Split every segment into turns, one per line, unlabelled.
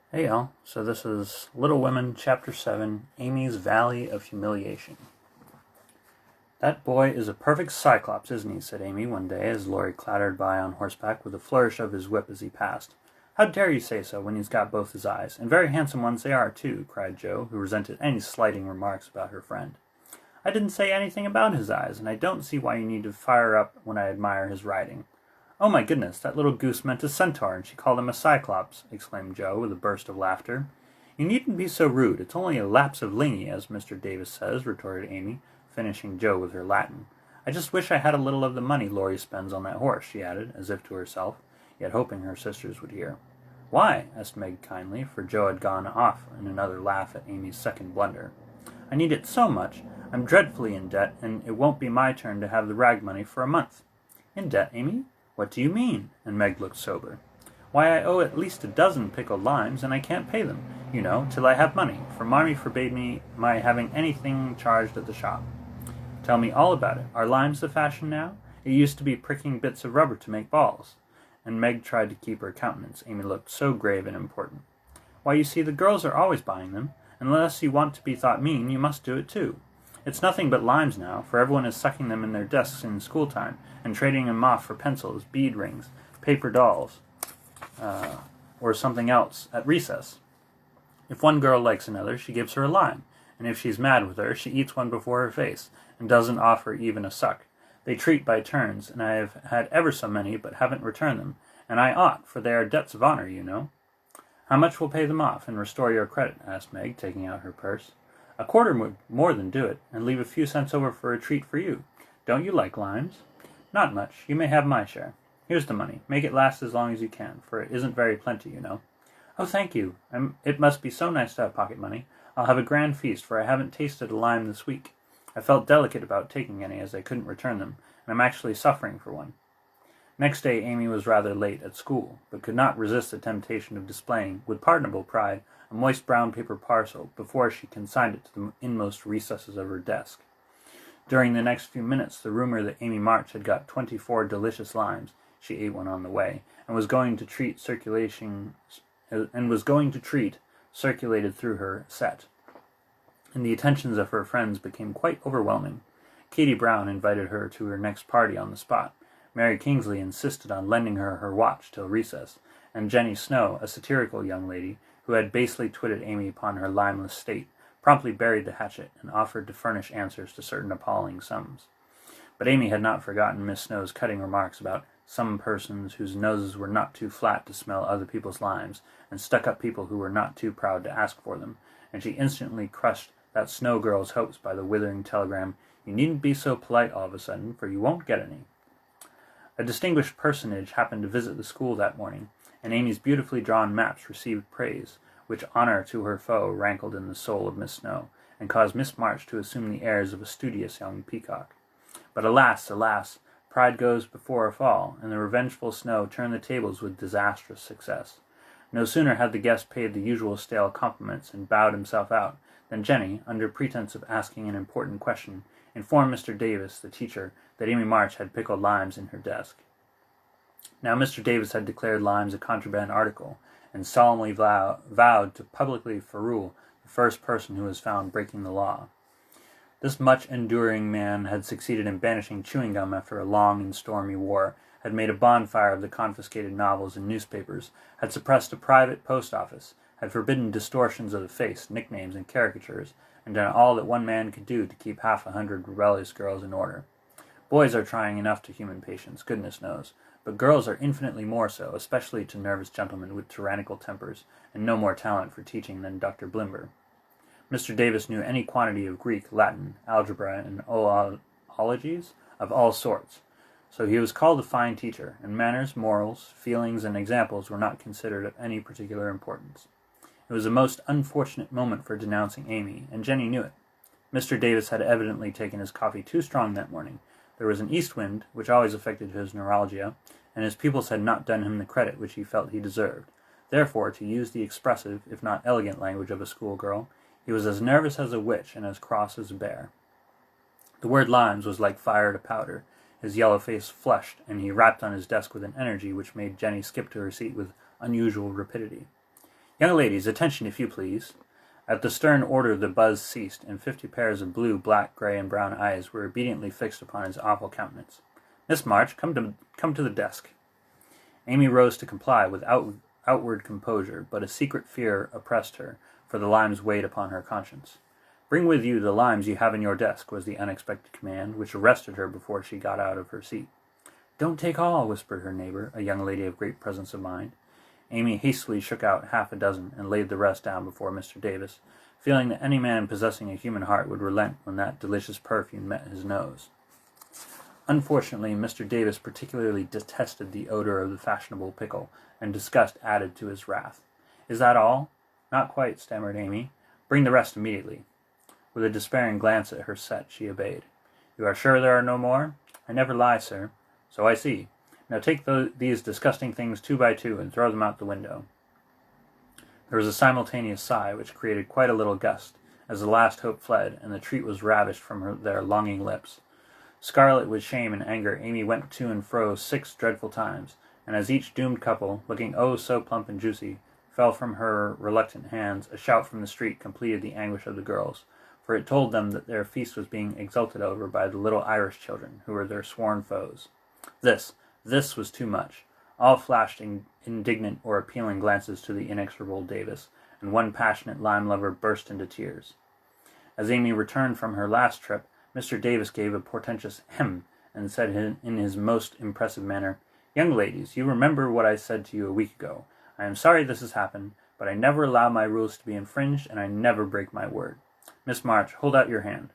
Hey y'all, so this is Little Women, Chapter 7, Amy's Valley of Humiliation. "That boy is a perfect cyclops, isn't he?" said Amy one day as Laurie clattered by on horseback with a flourish of his whip as he passed. "How dare you say so when he's got both his eyes? And very handsome ones they are, too," cried Jo, who resented any slighting remarks about her friend. "I didn't say anything about his eyes, and I don't see why you need to fire up when I admire his riding." "Oh my goodness, that little goose meant a centaur, and she called him a cyclops," exclaimed Jo, with a burst of laughter. "You needn't be so rude. It's only a lapse of lingy, as Mr. Davis says," retorted Amy, finishing Jo with her Latin. "I just wish I had a little of the money Laurie spends on that horse," she added, as if to herself, yet hoping her sisters would hear. "Why?" asked Meg kindly, for Jo had gone off in another laugh at Amy's second blunder. "I need it so much. I'm dreadfully in debt, and it won't be my turn to have the rag money for a month." "In debt, Amy? What do you mean?" And Meg looked sober. "Why, I owe at least a dozen pickled limes, and I can't pay them, you know, till I have money, for Marmee forbade me my having anything charged at the shop." "Tell me all about it. Are limes the fashion now? It used to be pricking bits of rubber to make balls." And Meg tried to keep her countenance. Amy looked so grave and important. "Why, you see, the girls are always buying them. Unless you want to be thought mean, you must do it too. It's nothing but limes now, for everyone is sucking them in their desks in school time, and trading them off for pencils, bead rings, paper dolls, or something else at recess. If one girl likes another, she gives her a lime, and if she's mad with her, she eats one before her face, and doesn't offer even a suck. They treat by turns, and I have had ever so many, but haven't returned them, and I ought, for they are debts of honor, you know." "How much will pay them off, and restore your credit?" asked Meg, taking out her purse. "A quarter would more than do it, and leave a few cents over for a treat for you. Don't you like limes?" "Not much. You may have my share. Here's the money. Make it last as long as you can, for it isn't very plenty, you know." "Oh, thank you. It must be so nice to have pocket money. I'll have a grand feast, for I haven't tasted a lime this week. I felt delicate about taking any, as I couldn't return them, and I'm actually suffering for one." Next day Amy was rather late at school, but could not resist the temptation of displaying, with pardonable pride, a moist brown paper parcel before she consigned it to the inmost recesses of her desk. During the next few minutes the rumor that Amy March had got 24 delicious limes (she ate one on the way) and was going to treat circulated through her set, and the attentions of her friends became quite overwhelming. Katie Brown invited her to her next party on the spot. Mary Kingsley insisted on lending her her watch till recess, and Jenny Snow, a satirical young lady, who had basely twitted Amy upon her limeless state, promptly buried the hatchet and offered to furnish answers to certain appalling sums. But Amy had not forgotten Miss Snow's cutting remarks about some persons whose noses were not too flat to smell other people's limes, and stuck-up people who were not too proud to ask for them, and she instantly crushed that Snow girl's hopes by the withering telegram, "You needn't be so polite all of a sudden, for you won't get any." A distinguished personage happened to visit the school that morning, and Amy's beautifully drawn maps received praise, which honor to her foe rankled in the soul of Miss Snow, and caused Miss March to assume the airs of a studious young peacock. But alas, alas, pride goes before a fall, and the revengeful Snow turned the tables with disastrous success. No sooner had the guest paid the usual stale compliments and bowed himself out, than Jenny, under pretense of asking an important question, informed Mr. Davis, the teacher, that Amy March had pickled limes in her desk. Now Mr. Davis had declared limes a contraband article, and solemnly vowed to publicly ferule the first person who was found breaking the law. This much-enduring man had succeeded in banishing chewing gum after a long and stormy war, had made a bonfire of the confiscated novels and newspapers, had suppressed a private post office, had forbidden distortions of the face, nicknames, and caricatures, and done all that one man could do to keep 100 rebellious girls in order. Boys are trying enough to human patience, goodness knows, but girls are infinitely more so, especially to nervous gentlemen with tyrannical tempers, and no more talent for teaching than Dr. Blimber. Mr. Davis knew any quantity of Greek, Latin, algebra, and ologies of all sorts, so he was called a fine teacher, and manners, morals, feelings, and examples were not considered of any particular importance. It was a most unfortunate moment for denouncing Amy, and Jenny knew it. Mr. Davis had evidently taken his coffee too strong that morning. There was an east wind, which always affected his neuralgia, and his pupils had not done him the credit which he felt he deserved. Therefore, to use the expressive, if not elegant language of a schoolgirl, he was as nervous as a witch and as cross as a bear. The word limes was like fire to powder. His yellow face flushed, and he rapped on his desk with an energy which made Jenny skip to her seat with unusual rapidity. Young ladies, attention if you please. At the stern order the buzz ceased, and 50 pairs of blue, black, grey, and brown eyes were obediently fixed upon his awful countenance. Miss March, come to the desk. Amy rose to comply with outward composure, but a secret fear oppressed her, for the limes weighed upon her conscience. Bring with you the limes you have in your desk, was the unexpected command, which arrested her before she got out of her seat. Don't take all, whispered her neighbor, a young lady of great presence of mind. Amy hastily shook out half a dozen and laid the rest down before Mr. Davis, feeling that any man possessing a human heart would relent when that delicious perfume met his nose. Unfortunately, Mr. Davis particularly detested the odor of the fashionable pickle, and disgust added to his wrath. Is that all? Not quite, stammered Amy. Bring the rest immediately. With a despairing glance at her set, she obeyed. You are sure there are no more? I never lie, sir. So I see. Now take these disgusting things 2 by 2 and throw them out the window. There was a simultaneous sigh, which created quite a little gust, as the last hope fled, and the treat was ravished from their longing lips. Scarlet with shame and anger, Amy went to and fro 6 dreadful times, and as each doomed couple, looking oh so plump and juicy, fell from her reluctant hands, a shout from the street completed the anguish of the girls, for it told them that their feast was being exulted over by the little Irish children, who were their sworn foes. This was too much. All flashed indignant or appealing glances to the inexorable Davis, and one passionate lime-lover burst into tears. As Amy returned from her last trip, Mr. Davis gave a portentous hem, and said in his most impressive manner, Young ladies, you remember what I said to you a week ago. I am sorry this has happened, but I never allow my rules to be infringed, and I never break my word. Miss March, hold out your hand.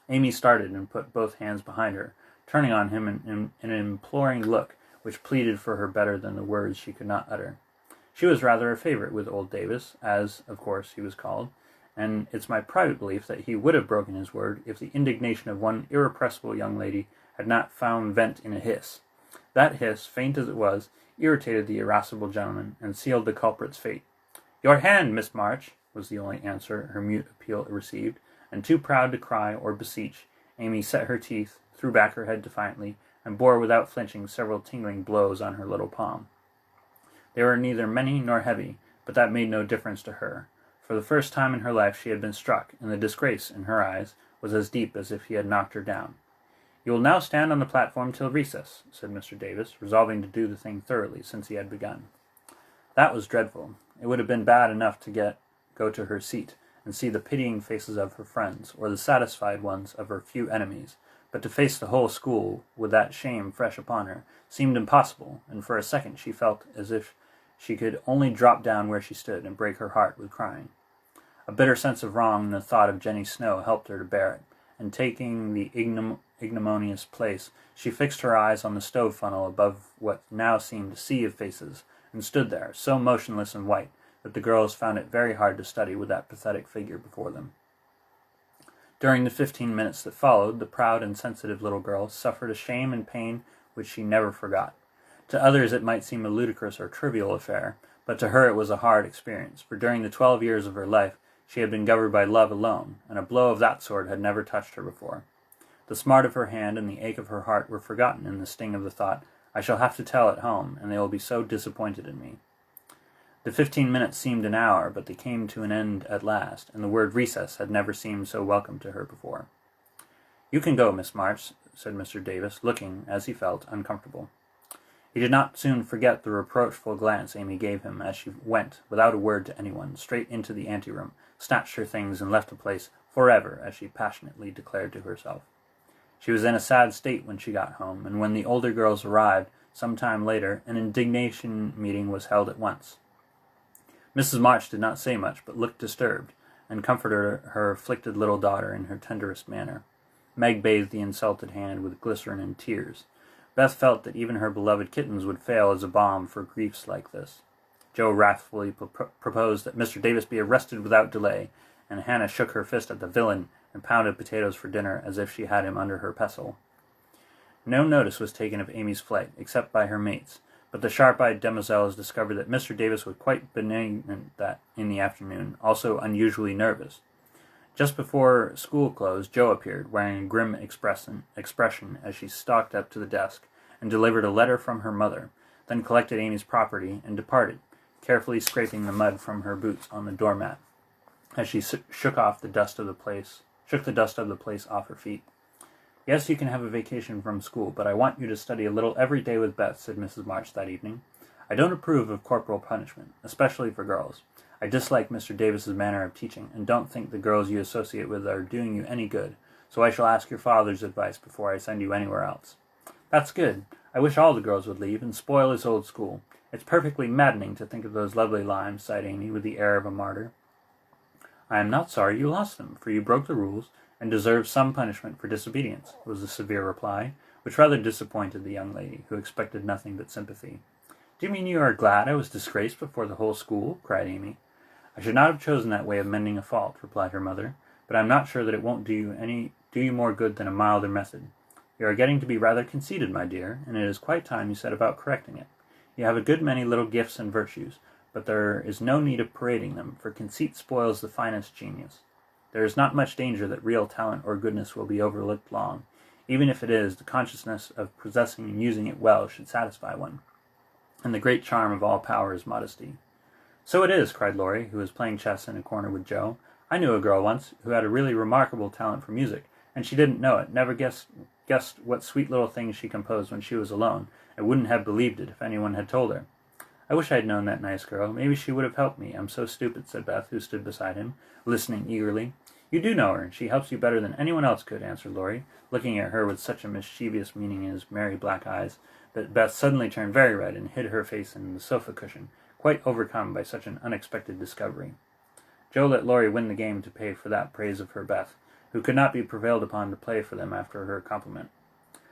Amy started and put both hands behind her, turning on him in an imploring look which pleaded for her better than the words she could not utter. She was rather a favorite with old Davis, as, of course, he was called, and it's my private belief that he would have broken his word if the indignation of one irrepressible young lady had not found vent in a hiss. That hiss, faint as it was, irritated the irascible gentleman, and sealed the culprit's fate. Your hand, Miss March, was the only answer her mute appeal received, and too proud to cry or beseech, Amy set her teeth, threw back her head defiantly, and bore without flinching several tingling blows on her little palm. They were neither many nor heavy, but that made no difference to her. For the first time in her life she had been struck, and the disgrace, in her eyes, was as deep as if he had knocked her down. You will now stand on the platform till recess, said Mr. Davis, resolving to do the thing thoroughly since he had begun. That was dreadful. It would have been bad enough to go to her seat, and see the pitying faces of her friends, or the satisfied ones of her few enemies, but to face the whole school, with that shame fresh upon her, seemed impossible, and for a second she felt as if she could only drop down where she stood and break her heart with crying. A bitter sense of wrong and the thought of Jenny Snow helped her to bear it, and taking the ignominious place, she fixed her eyes on the stove funnel above what now seemed a sea of faces, and stood there, so motionless and white, that the girls found it very hard to study with that pathetic figure before them. During the 15 minutes that followed, the proud and sensitive little girl suffered a shame and pain which she never forgot. To others it might seem a ludicrous or trivial affair, but to her it was a hard experience, for during the 12 years of her life she had been governed by love alone, and a blow of that sort had never touched her before. The smart of her hand and the ache of her heart were forgotten in the sting of the thought, I shall have to tell at home, and they will be so disappointed in me. The 15 minutes seemed an hour, but they came to an end at last, and the word recess had never seemed so welcome to her before. You can go, Miss March, said Mr. Davis, looking, as he felt, uncomfortable. He did not soon forget the reproachful glance Amy gave him as she went, without a word to anyone, straight into the anteroom, snatched her things, and left the place forever, as she passionately declared to herself. She was in a sad state when she got home, and when the older girls arrived, some time later, an indignation meeting was held at once. Mrs. March did not say much, but looked disturbed, and comforted her afflicted little daughter in her tenderest manner. Meg bathed the insulted hand with glycerin and tears. Beth felt that even her beloved kittens would fail as a balm for griefs like this. Joe wrathfully proposed that Mr. Davis be arrested without delay, and Hannah shook her fist at the villain and pounded potatoes for dinner as if she had him under her pestle. No notice was taken of Amy's flight, except by her mates, but the sharp-eyed demoiselles discovered that Mr. Davis was quite benignant that in the afternoon, also unusually nervous. Just before school closed, Jo appeared, wearing a grim expression as she stalked up to the desk and delivered a letter from her mother, then collected Amy's property and departed, carefully scraping the mud from her boots on the doormat as she shook the dust of the place off her feet. "Yes, you can have a vacation from school, but I want you to study a little every day with Beth," said Mrs. March that evening. "I don't approve of corporal punishment, especially for girls. I dislike Mr. Davis's manner of teaching, and don't think the girls you associate with are doing you any good, so I shall ask your father's advice before I send you anywhere else." "That's good. I wish all the girls would leave and spoil this old school. It's perfectly maddening to think of those lovely limes," sighed Amy with the air of a martyr. "I am not sorry you lost them, for you broke the rules and deserve some punishment for disobedience," was the severe reply, which rather disappointed the young lady, who expected nothing but sympathy. "Do you mean you are glad I was disgraced before the whole school?" cried Amy. "I should not have chosen that way of mending a fault," replied her mother, "but I am not sure that it won't do you more good than a milder method. You are getting to be rather conceited, my dear, and it is quite time you set about correcting it. You have a good many little gifts and virtues, but there is no need of parading them, for conceit spoils the finest genius. There is not much danger that real talent or goodness will be overlooked long. Even if it is, the consciousness of possessing and using it well should satisfy one. And the great charm of all power is modesty." "So it is," cried Laurie, who was playing chess in a corner with Joe. "I knew a girl once who had a really remarkable talent for music, and she didn't know it, never guessed what sweet little things she composed when she was alone, and wouldn't have believed it if anyone had told her." "I wish I had known that nice girl. Maybe she would have helped me. I'm so stupid," said Beth, who stood beside him, listening eagerly. "You do know her, and she helps you better than anyone else could," answered Laurie, looking at her with such a mischievous meaning in his merry black eyes, that Beth suddenly turned very red and hid her face in the sofa cushion, quite overcome by such an unexpected discovery. Joe let Laurie win the game to pay for that praise of her Beth, who could not be prevailed upon to play for them after her compliment.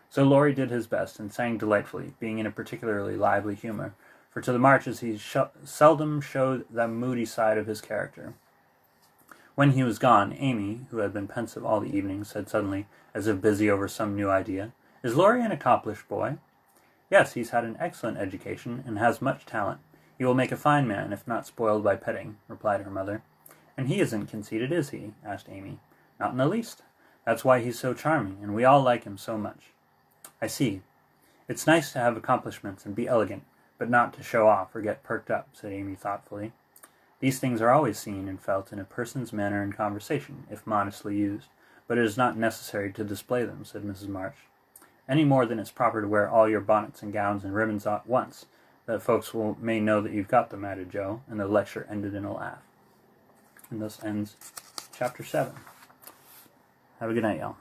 So Laurie did his best and sang delightfully, being in a particularly lively humor, for to the Marches he seldom showed that moody side of his character. When he was gone, Amy, who had been pensive all the evening, said suddenly, as if busy over some new idea, "Is Laurie an accomplished boy?" "Yes, he's had an excellent education, and has much talent. He will make a fine man, if not spoiled by petting," replied her mother. "And he isn't conceited, is he?" asked Amy. "Not in the least. That's why he's so charming, and we all like him so much." "I see. It's nice to have accomplishments and be elegant, but not to show off or get perked up," said Amy thoughtfully. "These things are always seen and felt in a person's manner and conversation, if modestly used, but it is not necessary to display them," said Mrs. March. "Any more than it's proper to wear all your bonnets and gowns and ribbons at once, that folks may know that you've got them," added Joe, and the lecture ended in a laugh. And thus ends Chapter 7. Have a good night, y'all.